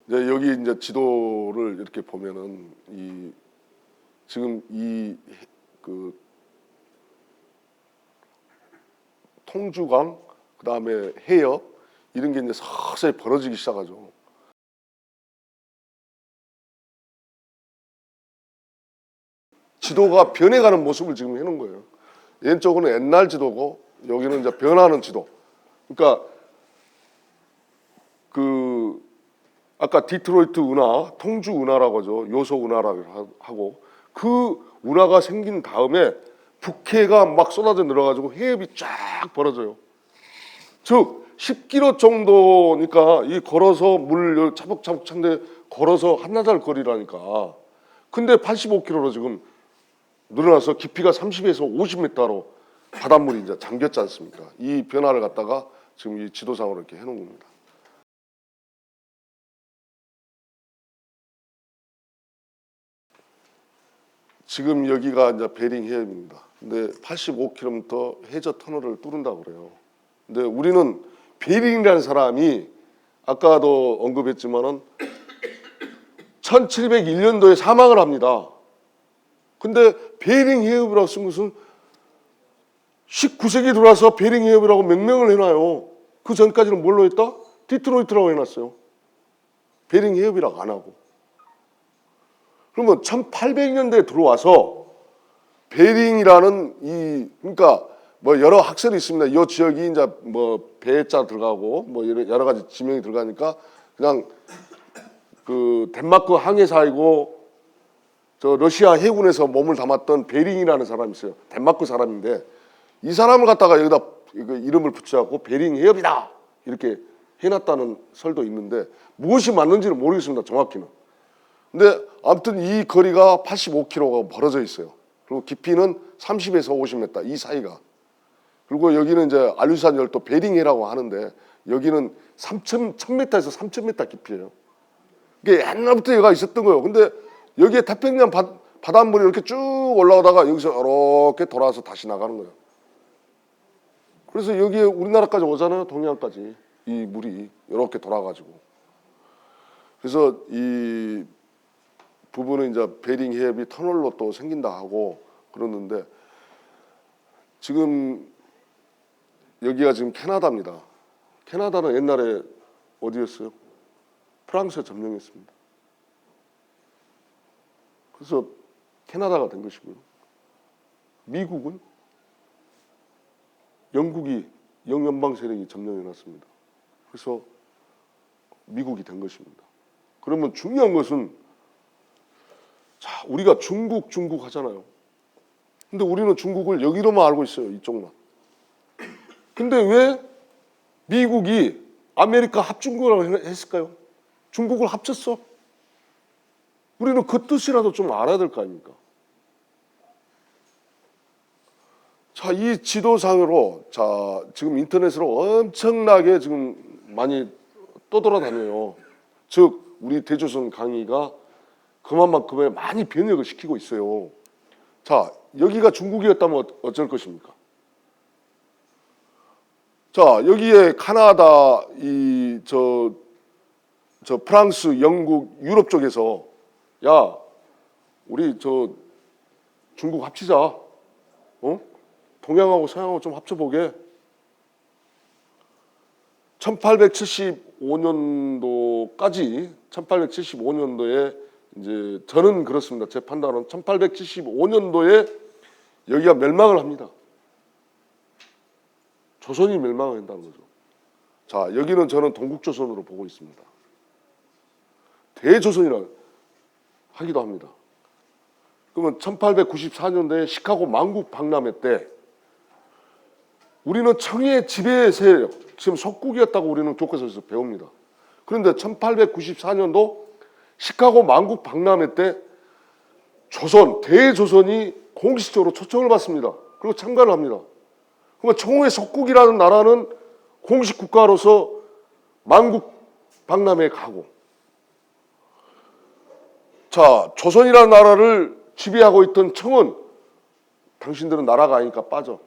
이제 여기 이제 지도를 이렇게 보면은 지금 그 통주강, 그다음에 해역 이런 게 이제 서서히 벌어지기 시작하죠. 지도가 변해가는 모습을 지금 해놓은 거예요. 왼쪽은 옛날 지도고 여기는 이제 변하는 지도. 그러니까 그 아까 디트로이트 운하, 통주 운하라고 하죠. 요소 운하라고 하고 그 운하가 생긴 다음에 북해가 막 쏟아져 내려가지고 해협이 쫙 벌어져요. 즉 10km 정도니까 이 걸어서 물 차복차복 찬데 걸어서 한나절 거리라니까. 근데 85km로 지금 늘어나서 깊이가 30에서 50m로 바닷물이 이제 잠겼지 않습니까? 이 변화를 갖다가 지금 이 지도상으로 이렇게 해놓은 겁니다. 지금 여기가 이제 베링 해협입니다. 근데 85km 해저 터널을 뚫은다고 그래요. 근데 우리는 베링이라는 사람이 아까도 언급했지만은 1701년도에 사망을 합니다. 근데 베링 해협이라고 쓴 것은 19세기 들어와서 베링 해협이라고 명명을 해놔요. 그 전까지는 뭘로 했다? 디트로이트라고 해놨어요. 베링 해협이라고 안 하고. 그러면 1800년대에 들어와서 베링이라는 그러니까 뭐 여러 학설이 있습니다. 이 지역이 이제 뭐 배자 들어가고 뭐 여러 가지 지명이 들어가니까 그냥 그 덴마크 항해사이고 저 러시아 해군에서 몸을 담았던 베링이라는 사람이 있어요. 덴마크 사람인데 이 사람을 갖다가 여기다 이름을 붙여갖고 베링 해협이다 이렇게 해놨다는 설도 있는데 무엇이 맞는지는 모르겠습니다. 정확히는. 근데 아무튼 이 거리가 85km가 벌어져 있어요. 그리고 깊이는 30에서 50m 이 사이가. 그리고 여기는 이제 알류산 열도 베링해라고 하는데 여기는 1000m에서 3000m 깊이에요. 이게 옛날부터 얘가 있었던 거예요. 근데 여기에 태평양 바닷물이 이렇게 쭉 올라오다가 여기서 이렇게 돌아와서 다시 나가는 거예요. 그래서 여기에 우리나라까지 오잖아요. 동해안까지 이 물이 이렇게 돌아가지고. 그래서 이 부분은 이제 베링 해협이 터널로 또 생긴다 하고 그러는데 지금 여기가 지금 캐나다입니다. 캐나다는 옛날에 어디였어요? 프랑스에 점령했습니다. 그래서 캐나다가 된 것이고요. 미국은 영국이 영연방 세력이 점령해놨습니다. 그래서 미국이 된 것입니다. 그러면 중요한 것은 자, 우리가 중국 하잖아요. 근데 우리는 중국을 여기로만 알고 있어요. 이쪽만. 근데 왜 미국이 아메리카 합중국이라고 했을까요? 중국을 합쳤어. 우리는 그 뜻이라도 좀 알아야 될 거 아닙니까? 자, 이 지도상으로 자, 지금 인터넷으로 엄청나게 지금 많이 떠돌아다녀요. 즉 우리 대조선 강의가 그만큼의 많이 변혁을 시키고 있어요. 자, 여기가 중국이었다면 어쩔 것입니까? 자, 여기에 카나다, 저 프랑스, 영국, 유럽 쪽에서 야, 우리 저 중국 합치자. 어? 동양하고 서양하고 좀 합쳐보게. 1875년도까지 1875년도에 이제 저는 그렇습니다. 제 판단은 1875년도에 여기가 멸망을 합니다. 조선이 멸망을 한다는 거죠. 자, 여기는 저는 동국조선으로 보고 있습니다. 대조선이라 하기도 합니다. 그러면 1894년도에 시카고 만국 박람회 때 우리는 청의 지배 세력, 지금 속국이었다고 우리는 교과서에서 배웁니다. 그런데 1894년도 시카고 만국 박람회 때 조선, 대조선이 공식적으로 초청을 받습니다. 그리고 참가를 합니다. 그러면 청의 속국이라는 나라는 공식 국가로서 만국 박람회에 가고, 자, 조선이라는 나라를 지배하고 있던 청은 당신들은 나라가 아니니까 빠져.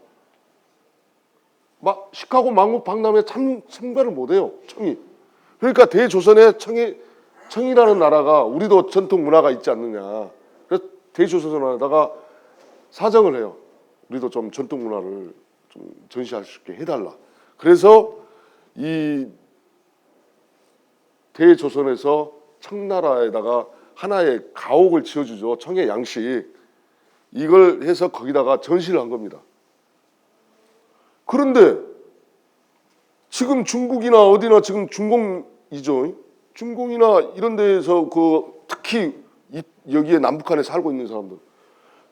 막 시카고 만국 박람회에 참가를 못해요. 청이. 그러니까 대조선의 청이 청이라는 나라가 우리도 전통 문화가 있지 않느냐. 그래서 대조선에다가 사정을 해요. 우리도 좀 전통 문화를 좀 전시할 수 있게 해달라. 그래서 이 대조선에서 청나라에다가 하나의 가옥을 지어주죠. 청의 양식. 이걸 해서 거기다가 전시를 한 겁니다. 그런데 지금 중국이나 어디나 지금 중공이죠. 중공이나 이런 데에서 특히 여기에 남북한에 살고 있는 사람들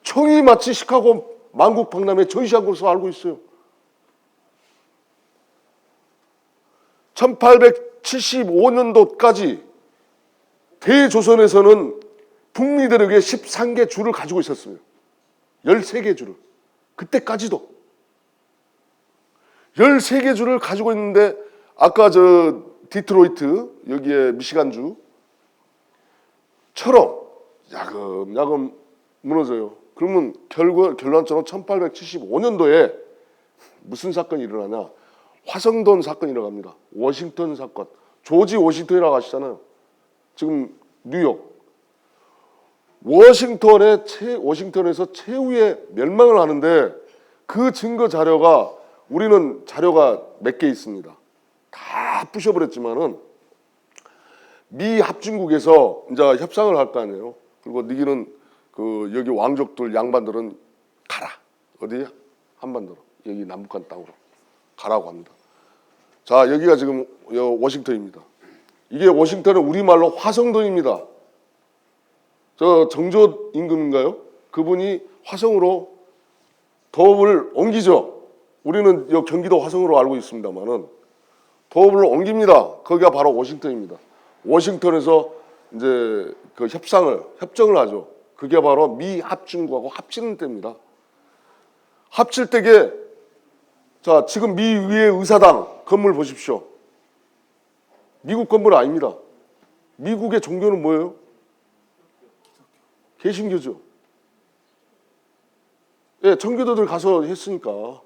청이 마치 시카고 만국 박람회 전시한 것으로 알고 있어요. 1875년도까지 대조선에서는 북미 대륙에 13개 주를 가지고 있었어요. 13개 주를. 그때까지도 13개 주를 가지고 있는데 아까 저 디트로이트 여기에 미시간주처럼 야금야금 무너져요. 그러면 결론적으로 1875년도에 무슨 사건이 일어나냐? 화성돈 사건이 일어납니다. 워싱턴 사건. 조지 워싱턴이라고 아시잖아요. 지금 뉴욕. 워싱턴에서 최후의 멸망을 하는데 그 증거 자료가 우리는 자료가 몇 개 있습니다. 다 부셔버렸지만은 미 합중국에서 이제 협상을 할 거 아니에요. 그리고 너희는 여기 왕족들 양반들은 가라. 어디? 한반도로. 여기 남북한 땅으로 가라고 합니다. 자, 여기가 지금 워싱턴입니다. 이게 워싱턴은 우리말로 화성돈입니다. 저 정조 임금인가요? 그분이 화성으로 도읍을 옮기죠. 우리는 여 경기도 화성으로 알고 있습니다만은 도읍을 옮깁니다. 거기가 바로 워싱턴입니다. 워싱턴에서 이제 협정을 하죠. 그게 바로 미 합중국하고 합치는 때입니다. 합칠 때게 자, 지금 미 위의 의사당 건물 보십시오. 미국 건물 아닙니다. 미국의 종교는 뭐예요? 개신교죠. 예, 청교도들 가서 했으니까.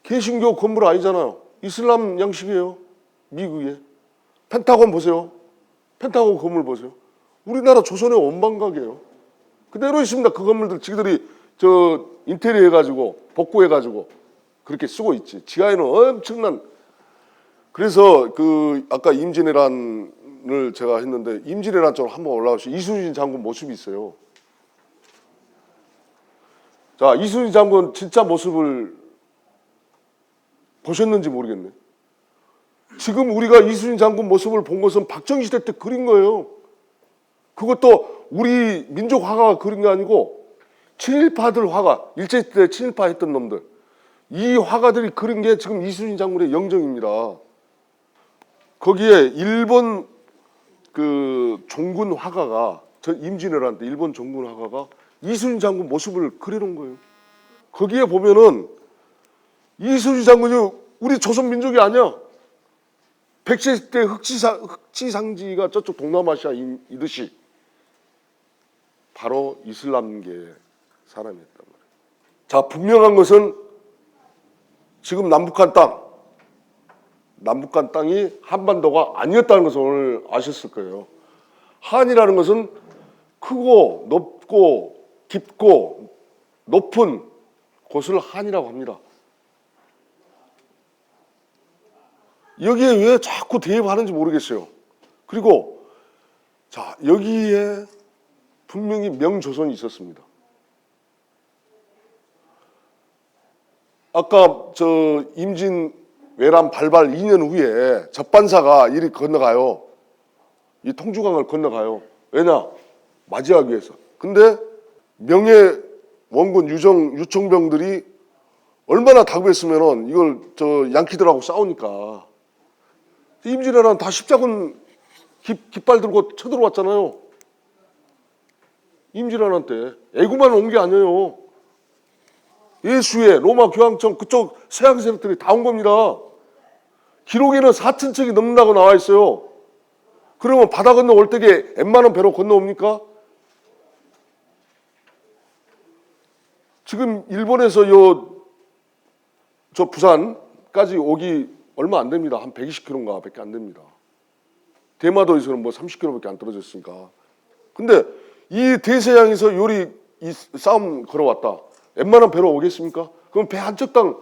개신교 건물 아니잖아요. 이슬람 양식이에요. 미국에. 펜타곤 보세요. 펜타곤 건물 보세요. 우리나라 조선의 원방각이에요. 그대로 있습니다. 그 건물들 지들이 인테리어 해가지고 복구해가지고 그렇게 쓰고 있지. 지하에는 엄청난. 그래서 아까 임진왜란을 제가 했는데 임진왜란 쪽으로 한번 올라가시죠. 이순신 장군 모습이 있어요. 자, 이순신 장군 진짜 모습을 보셨는지 모르겠네. 지금 우리가 이순신 장군 모습을 본 것은 박정희 시대 때 그린 거예요. 그것도 우리 민족 화가가 그린 게 아니고 친일파들 화가, 일제시대 친일파 했던 놈들, 이 화가들이 그린 게 지금 이순신 장군의 영정입니다. 거기에 일본 종군 화가가 임진왜란 때 일본 종군 화가가 이순신 장군 모습을 그려놓은 거예요. 거기에 보면은 이순신 장군이 우리 조선 민족이 아니야. 백제시대 흑지상지가 저쪽 동남아시아이듯이 바로 이슬람계의 사람이었단 말이에요. 자, 분명한 것은 지금 남북한 땅이 한반도가 아니었다는 것을 오늘 아셨을 거예요. 한이라는 것은 크고 높고 깊고 높은 곳을 한이라고 합니다. 여기에 왜 자꾸 대입하는지 모르겠어요. 그리고 자, 여기에 분명히 명조선이 있었습니다. 아까 임진왜란 발발 2년 후에 접반사가 이리 건너가요. 이 통주강을 건너가요. 왜냐? 맞이하기 위해서. 근데 명예 원군 유청병들이 얼마나 다급했으면은 이걸 양키들하고 싸우니까 임진왜란 다 십자군 깃발 들고 쳐들어왔잖아요. 임진왜란 때 애구만 온 게 아니에요. 예수의 로마 교황청 그쪽 서양 세력들이 다 온 겁니다. 기록에는 4,000척이 넘는다고 나와 있어요. 그러면 바다 건너올 때게 웬만한 배로 건너옵니까? 지금 일본에서 저 부산까지 오기 얼마 안 됩니다. 한 120km인가 밖에 안 됩니다. 대마도에서는 뭐 30km밖에 안 떨어졌으니까. 근데 이 대서양에서 요리 이 싸움 걸어왔다. 웬만한 배로 오겠습니까? 그럼 배 한 척당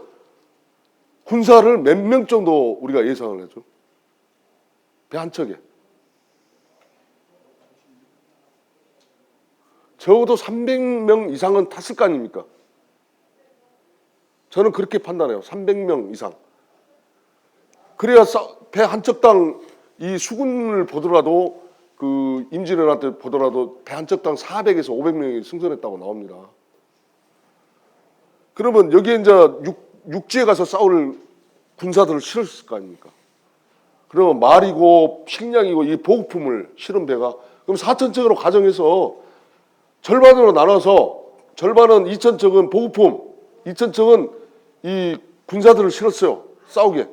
군사를 몇 명 정도 우리가 예상을 해죠? 배 한 척에. 적어도 300명 이상은 탔을 거 아닙니까? 저는 그렇게 판단해요. 300명 이상. 그래야 배 한 척당 이 수군을 보더라도 그 임진왜란때 보더라도 배 한 척당 400에서 500명이 승선했다고 나옵니다. 그러면 여기에 이제 육지에 가서 싸울 군사들을 실었을 거 아닙니까? 그러면 말이고 식량이고 이 보급품을 실은 배가 그럼 4,000척으로 가정해서 절반으로 나눠서 절반은 2,000척은 보급품, 2,000척은 이 군사들을 실었어요. 싸우게.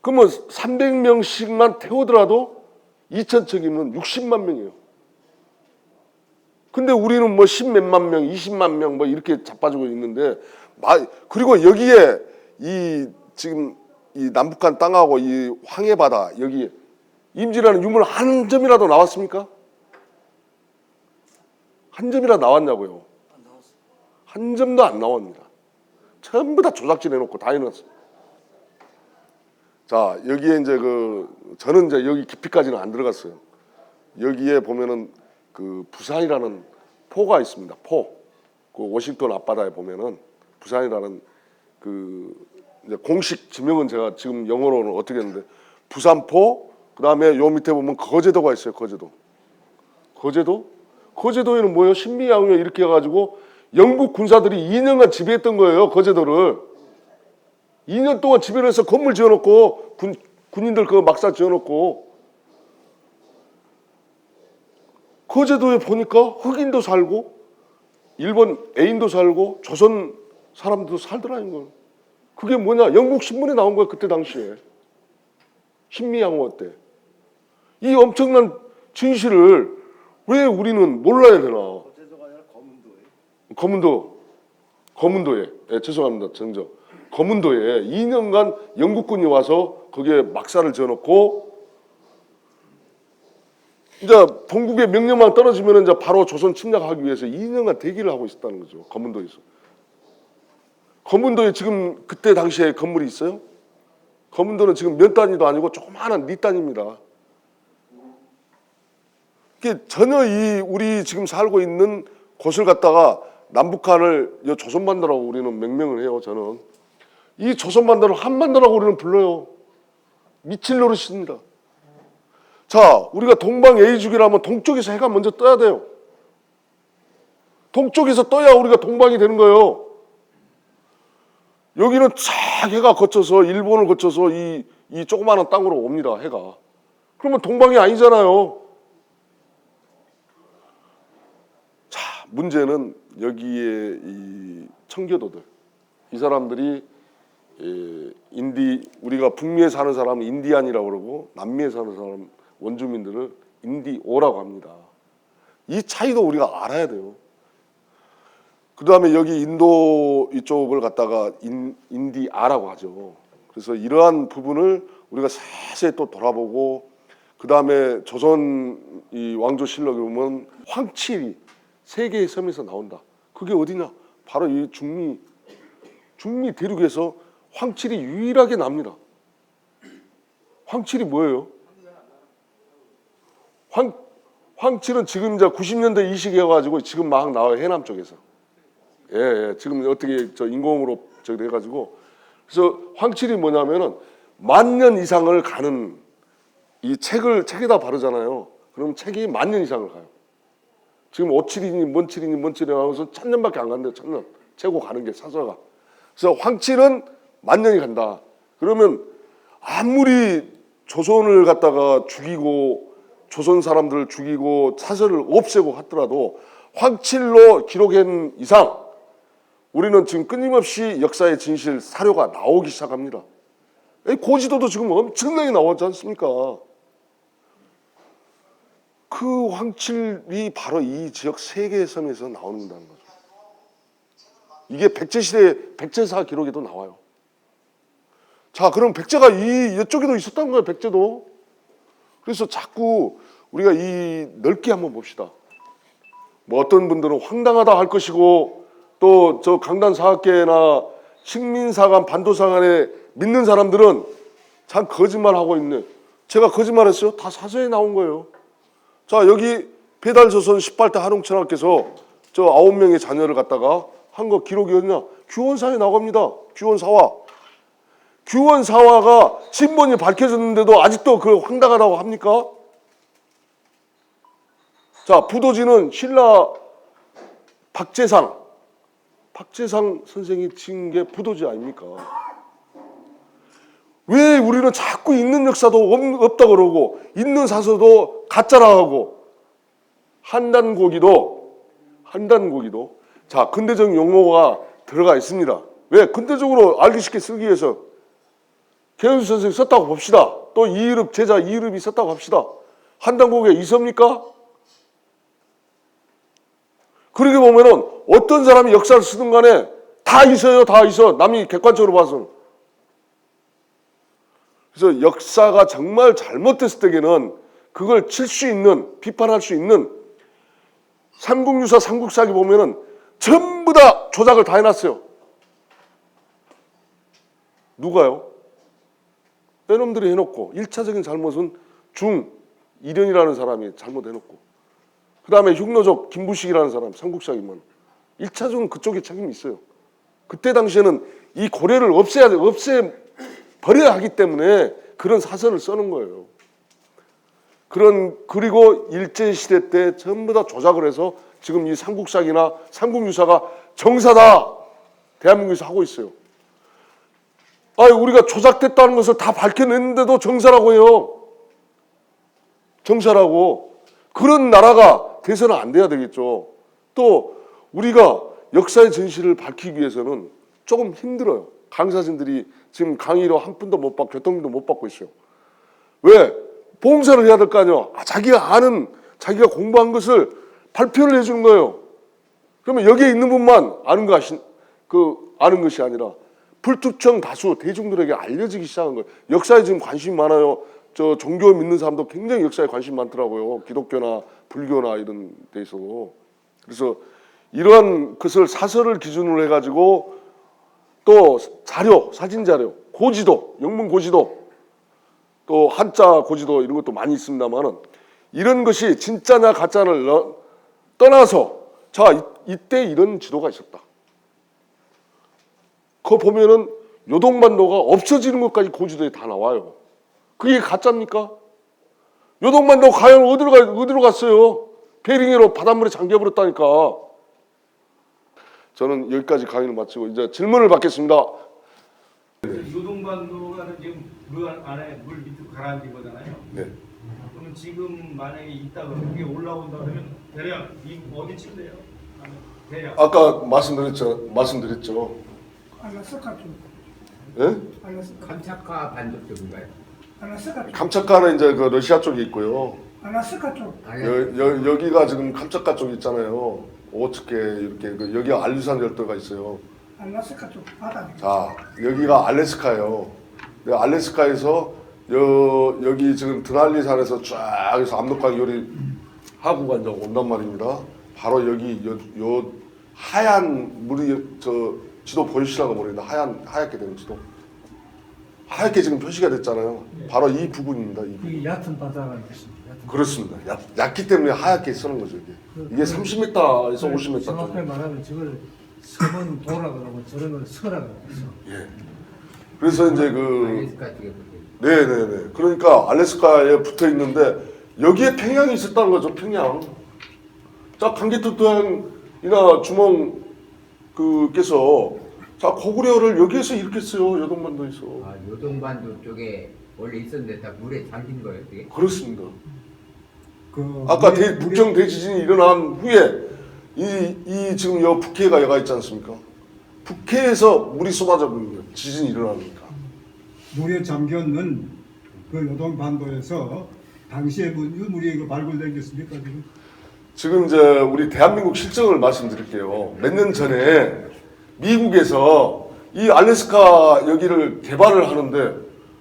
그러면 300명씩만 태우더라도 2,000척이면 60만 명이에요. 근데 우리는 뭐 10몇만 명, 20만 명 뭐 이렇게 자빠지고 있는데 그리고 여기에 이 지금 이 남북한 땅하고 이 황해바다 여기 임진왜란 유물 한 점이라도 나왔습니까? 한 점이라도 나왔냐고요? 한 점도 안 나옵니다. 전부 다 조작질 해놓고 다 해놨어요. 자, 여기에 이제 저는 이제 여기 깊이까지는 안 들어갔어요. 여기에 보면은 그 부산이라는 포가 있습니다. 포. 그 워싱턴 앞바다에 보면은 부산이라는 그 이제 공식 지명은 제가 지금 영어로는 어떻게 했는데 부산포, 그다음에 요 밑에 보면 거제도가 있어요. 거제도. 거제도에는 뭐예요? 신비양요 이렇게 해가지고 영국 군사들이 2년간 지배했던 거예요. 거제도를. 2년 동안 지배를 해서 건물 지어놓고 군인들 그거 막사 지어놓고 거제도에 보니까 흑인도 살고 일본 애인도 살고 조선 사람들도 살더라는 거예요. 그게 뭐냐? 영국 신문에 나온 거예요. 그때 당시에. 신미양호 때. 이 엄청난 진실을 왜 우리는 몰라야 되나? 거제도가 아니라 거문도에. 거문도에. 예, 죄송합니다. 정정. 거문도에 2년간 영국군이 와서 거기에 막사를 지어놓고 이제 동국의 명령만 떨어지면 이제 바로 조선 침략하기 위해서 2년간 대기를 하고 있었다는 거죠. 거문도에서. 거문도에 지금 그때 당시에 건물이 있어요? 거문도는 지금 몇 단위도 아니고 조그마한 네 단위입니다. 이게 전혀 우리 지금 살고 있는 곳을 갖다가 남북한을 조선반도라고 우리는 명명을 해요. 저는 이 조선반도를 한반도라고 우리는 불러요. 미칠 노릇입니다. 자, 우리가 동방예의주기라면 동쪽에서 해가 먼저 떠야 돼요. 동쪽에서 떠야 우리가 동방이 되는 거예요. 여기는 쫙 해가 거쳐서 일본을 거쳐서 이 조그마한 땅으로 옵니다. 해가. 그러면 동방이 아니잖아요. 자, 문제는 여기에 이 청교도들, 이 사람들이 우리가 북미에 사는 사람은 인디안이라고 그러고 남미에 사는 사람 원주민들을 인디오라고 합니다. 이 차이도 우리가 알아야 돼요. 그 다음에 여기 인도 이쪽을 갖다가 인디아라고 하죠. 그래서 이러한 부분을 우리가 세세히 또 돌아보고, 그 다음에 조선 이 왕조실록에 보면 황칠이 세 개의 섬에서 나온다. 그게 어디냐? 바로 이 중미 대륙에서 황칠이 유일하게 납니다. 황칠이 뭐예요? 황칠은 지금 이제 90년대 이식해가지고 지금 막 나와요. 해남 쪽에서. 예, 지금 어떻게 인공으로 저기 해가지고. 그래서 황칠이 뭐냐면은 10,000년 이상을 가는 이 책에다 바르잖아요. 그럼 책이 10,000년 이상을 가요. 지금 5칠이니 뭔 칠이니 하면서 1,000년밖에 안 간대요. 1,000년. 최고 가는 게 사서가. 그래서 황칠은 10,000년이 간다. 그러면 아무리 조선을 갖다가 죽이고 조선 사람들을 죽이고 사설을 없애고 하더라도 황칠로 기록한 이상 우리는 지금 끊임없이 역사의 진실 사료가 나오기 시작합니다. 고지도도 지금 엄청나게 나오지 않습니까? 그 황칠이 바로 이 지역 세 개의 섬에서 나온다는 거죠. 이게 백제시대 백제사 기록에도 나와요. 자, 그럼 백제가 이쪽에도 있었다는 거예요. 백제도. 그래서 자꾸 우리가 이 넓게 한번 봅시다. 뭐 어떤 분들은 황당하다 할 것이고 또 저 강단 사학계나 식민사관 반도사관에 믿는 사람들은 참 거짓말하고 있네. 제가 거짓말했어요? 다 사서에 나온 거예요. 자, 여기 배달조선 18대 한웅천하께서 저 9명의 자녀를 갖다가 한 거 기록이 어디냐? 규원사에 나옵니다. 규원사화. 규원사화가 신본이 밝혀졌는데도 아직도 그 황당하다고 합니까? 자, 부도지는 신라 박재상 선생이 지은 게 부도지 아닙니까? 왜 우리는 자꾸 있는 역사도 없다 그러고 있는 사서도 가짜라 하고 한단고기도 자, 근대적 용어가 들어가 있습니다. 왜? 근대적으로 알기 쉽게 쓰기 위해서 개연수 선생이 썼다고 봅시다. 또 이의릅 제자 이의릅이 썼다고 합시다. 한단고기가 있습니까? 그렇게 보면은 어떤 사람이 역사를 쓰든 간에 다 있어요. 다 있어. 남이 객관적으로 봐서. 그래서 역사가 정말 잘못됐을 때에는 그걸 칠 수 있는, 비판할 수 있는 삼국유사, 삼국사기 보면은 전부 다 조작을 다 해놨어요. 누가요? 빼놈들이 해놓고 1차적인 잘못은 이련이라는 사람이 잘못해놓고 그 다음에 흉노적 김부식이라는 사람 삼국사기만 1차적으로는 그쪽에 책임이 있어요. 그때 당시에는 이 고려를 없애버려야 하기 때문에 그런 사설을 써는 거예요. 그리고 일제시대 때 전부 다 조작을 해서 지금 이 삼국사기나 삼국유사가 정사다 대한민국에서 하고 있어요. 우리가 조작됐다는 것을 다 밝혀냈는데도 정사라고 해요. 정사라고. 그런 나라가 돼서는 안 돼야 되겠죠. 또 우리가 역사의 진실을 밝히기 위해서는 조금 힘들어요. 강사진들이 지금 강의로 한 푼도 못 받고 교통비도 못 받고 있어요. 왜? 봉사를 해야 될 거 아니에요. 자기가 아는, 자기가 공부한 것을 발표를 해주는 거예요. 그러면 여기에 있는 분만 아는 것이 아니라 불특정 다수 대중들에게 알려지기 시작한 거예요. 역사에 지금 관심이 많아요. 저 종교 믿는 사람도 굉장히 역사에 관심이 많더라고요. 기독교나 불교나 이런 데 있어도. 그래서 이러한 것을 사설을 기준으로 해가지고 또 자료, 사진 자료, 고지도, 영문 고지도, 또 한자 고지도 이런 것도 많이 있습니다만은 이런 것이 진짜냐 가짜를 떠나서 자, 이때 이런 지도가 있었다. 그거 보면은 요동반도가 없어지는 것까지 고지도에 다 나와요. 그게 가짜입니까? 요동반도 과연 어디로 갔어요? 베링해로 바닷물에 잠겨버렸다니까. 저는 여기까지 강의를 마치고 이제 질문을 받겠습니다. 요동반도가 지금 물 안에 물 밑으로 가라앉은 거잖아요. 네. 그러면 지금 만약에 있다가 그게 올라온다 그러면 대략 어디쯤 돼요? 대략. 아까 말씀드렸죠. 알라스카 쪽. 예? 알라스카. 감차카 반도 쪽인가요? 알라스카 쪽. 감차카는 이제 그 러시아 쪽에 있고요. 알라스카 쪽. 여기가 지금 감차카 쪽 있잖아요. 오츠케 이렇게 여기가 알류산 열도가 있어요. 알라스카 쪽 바다. 자, 여기가 알래스카예요. 알래스카에서 여기 지금 드날리산에서 쫙 해서 압록강 요리 하구가 이제 온단 말입니다. 바로 여기 요 하얀 물이 저 지도 보이시라고 모르겠는데 하얗게 된 지도. 하얗게 지금 표시가 됐잖아요. 바로 이 부분입니다. 이 부분. 이게 얕은 바다가 있습니다. 그렇습니다. 얕기 때문에 하얗게 쓰는 거죠. 이게 30m에서 50m 정확하게 정도. 말하면 저걸 서번 도라 그러고 저런 걸 서라 그랬어. 예. 그래서 이제 알래스카 쪽에 네네네. 그러니까 알래스카에 붙어 있는데 여기에 평양이 있었다는 거죠. 평양. 자, 강개토도양이나 주몽 그께서 자 고구려를 여기에서 일으켰어요. 요동반도에서. 요동반도 쪽에 원래 있었는데 다 물에 잠긴 거예요, 그게? 그렇습니다. 아까 북경 대지진이 일어난 후에 이 지금 여 북해가 여가 있지 않습니까? 북해에서 물이 쏟아져 버린 거예요. 지진이 일어나니까. 물에 잠겼는 그 요동반도에서 당시에 물이 발굴된 게 있습니까 지금? 지금 이제 우리 대한민국 실정을 말씀드릴게요. 몇 년 전에 미국에서 이 알래스카 여기를 개발을 하는데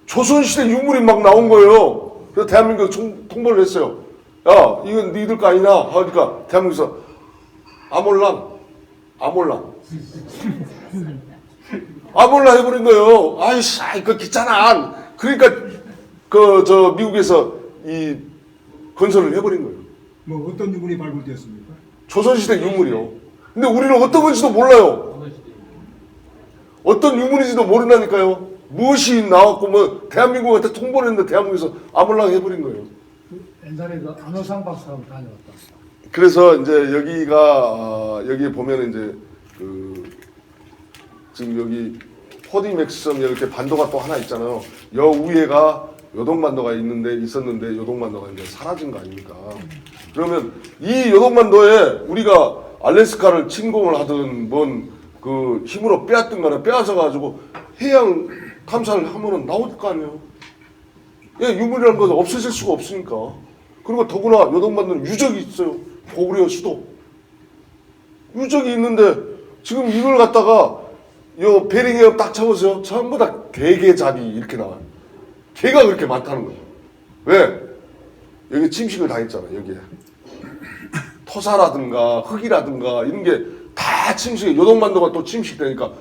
조선시대 유물이 막 나온 거예요. 그래서 대한민국 통보를 했어요. 야, 이건 니들 거 아니냐 하니까 대한민국에서 아몰랑 해버린 거예요. 아이씨, 그거 귀찮아. 그러니까 미국에서 이 건설을 해버린 거예요. 뭐 어떤 유물이 발굴되었습니까? 조선시대 유물이요. 근데 우리는 어떤 건지도 몰라요. 어떤 유물인지도 모른다니까요. 무엇이 나왔고 뭐 대한민국한테 통보를 했는데 대한민국에서 아몰랑 해버린 거예요. 옛날에 그 안호상 박사하고 다녀왔다. 그래서 이제 여기 보면 이제 지금 여기 포디맥스섬 이렇게 반도가 또 하나 있잖아요. 여 위에가 요동반도가 있었는데 요동반도가 이제 사라진 거 아닙니까? 그러면 이 요동반도에 우리가 알래스카를 침공을 하든 뭔 그 힘으로 빼앗든 간에 빼앗아 가지고 해양 탐사를 하면은 나올 거 아니에요. 예, 유물이라는 것은 없어질 수가 없으니까. 그리고 더구나 요동반도는 유적이 있어요. 고구려 수도. 유적이 있는데 지금 이걸 갖다가 요 베링해협 딱 쳐보세요. 전부 다 대게잡이 이렇게 나와요. 개가 그렇게 많다는 거예요. 왜? 여기 침식을 당했잖아요. 여기에. 토사라든가 흙이라든가 이런 게 다 침식해. 요동반도가 또 침식되니까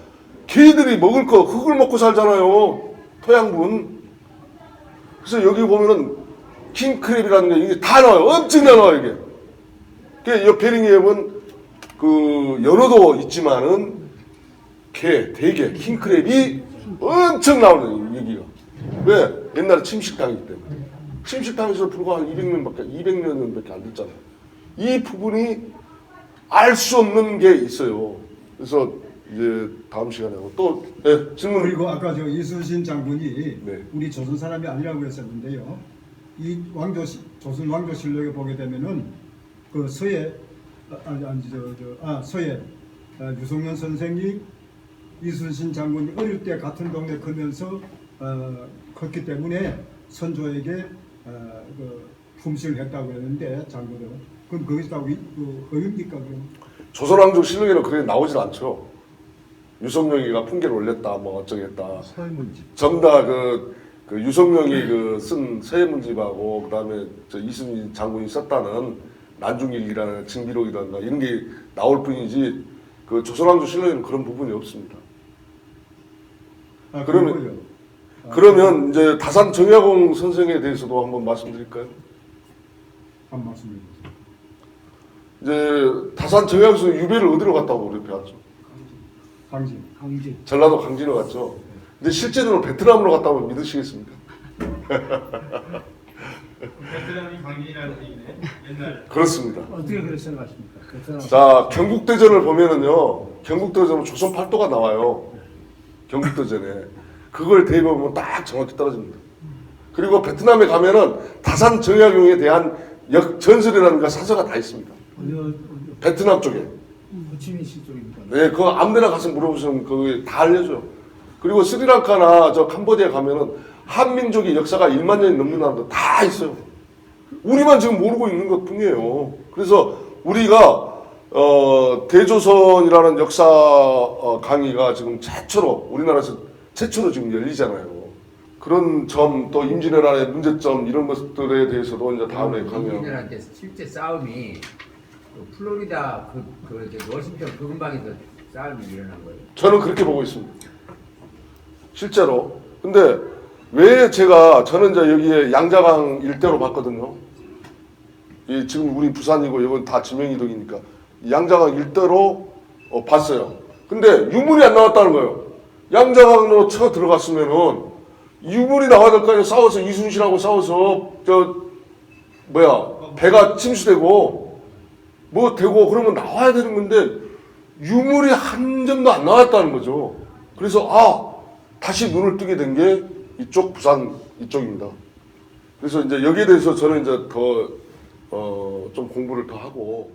개들이 먹을 거 흙을 먹고 살잖아요. 토양분. 그래서 여기 보면은 킹크랩이라는 게 이게 다 나와요. 엄청나 나와요, 이게. 이 베링해협은 그 연어도 있지만은 게, 대게, 킹크랩이 엄청 나오는 여기가. 왜? 옛날에 침식당했기 때문에. 침식당해서 불과 한 200년밖에 안 됐잖아요. 이 부분이 알 수 없는 게 있어요. 그래서 이제 다음 시간에 또 질문. 그리고 아까 저 이순신 장군이 네. 우리 조선 사람이 아니라고 했었는데요. 이 조선 왕조실록에 보게 되면은 그 서예 유성년 선생이 이순신 장군이 어릴 때 같은 동네 크면서 컸기 때문에 선조에게 그 품식을 했다고 했는데 장군은 그럼 거기서 어입니까 그럼? 조선왕조 실록에는 그게 나오질 않죠. 유성룡이가 풍계를 올렸다, 뭐 어쩌겠다. 전부 다 그 유성룡이 쓴 서예문집하고 그다음에 이순신 장군이 썼다는 난중일기라는 징비록이라든가 이런 게 나올 뿐이지 그 조선왕조 실록에는 그런 부분이 없습니다. 그러면 이제 다산 정약용 선생에 대해서도 한번 말씀드릴까요? 한 말씀 해주세요. 이제 다산 정약용 선생 유배를 어디로 갔다고 우리 배웠죠? 강진. 전라도 강진으로 갔죠. 근데 실제로는 베트남으로 갔다고 믿으시겠습니까? 베트남이 강진이라는 얘기네. 옛날. 그렇습니다. 어떻게 그렇게 생각하십니까? 베트남. 자, 경국대전을 보면은요, 경국대전은 조선 팔도가 나와요. 경국대전에. 그걸 대비하면 딱 정확히 떨어집니다. 그리고 베트남에 가면은 다산 정약용에 대한 전설이라든가 사서가 다 있습니다. 베트남 쪽에. 호치민시 쪽입니까? 네, 그거 아무데나 가서 물어보시면 그거 다 알려줘요. 그리고 스리랑카나 캄보디아 가면은 한민족의 역사가 1만 년이 넘는 나라도 다 있어요. 우리만 지금 모르고 있는 것 뿐이에요. 그래서 우리가 대조선이라는 역사 강의가 지금 우리나라에서 최초로 지금 열리잖아요. 그런 점, 또 임진왜란의 문제점 이런 것들에 대해서도 이제 다음에 강의하고. 임진왜란 때 실제 싸움이 플로리다 워싱턴 그 근방에서 싸움이 일어난 거예요. 저는 그렇게 보고 있습니다. 실제로. 근데 왜 저는 이제 여기에 양자강 일대로 봤거든요. 지금 우리 부산이고 이건 다 지명이동이니까 양자강 일대로 봤어요. 근데 유물이 안 나왔다는 거예요. 양자강으로 쳐 들어갔으면은 유물이 나와야 될 거 아니에요. 싸워서 이순신하고 싸워서 배가 침수되고 뭐 되고 그러면 나와야 되는 건데 유물이 한 점도 안 나왔다는 거죠. 그래서 다시 눈을 뜨게 된 게 이쪽 부산 이쪽입니다. 그래서 이제 여기에 대해서 저는 이제 더 좀 공부를 더 하고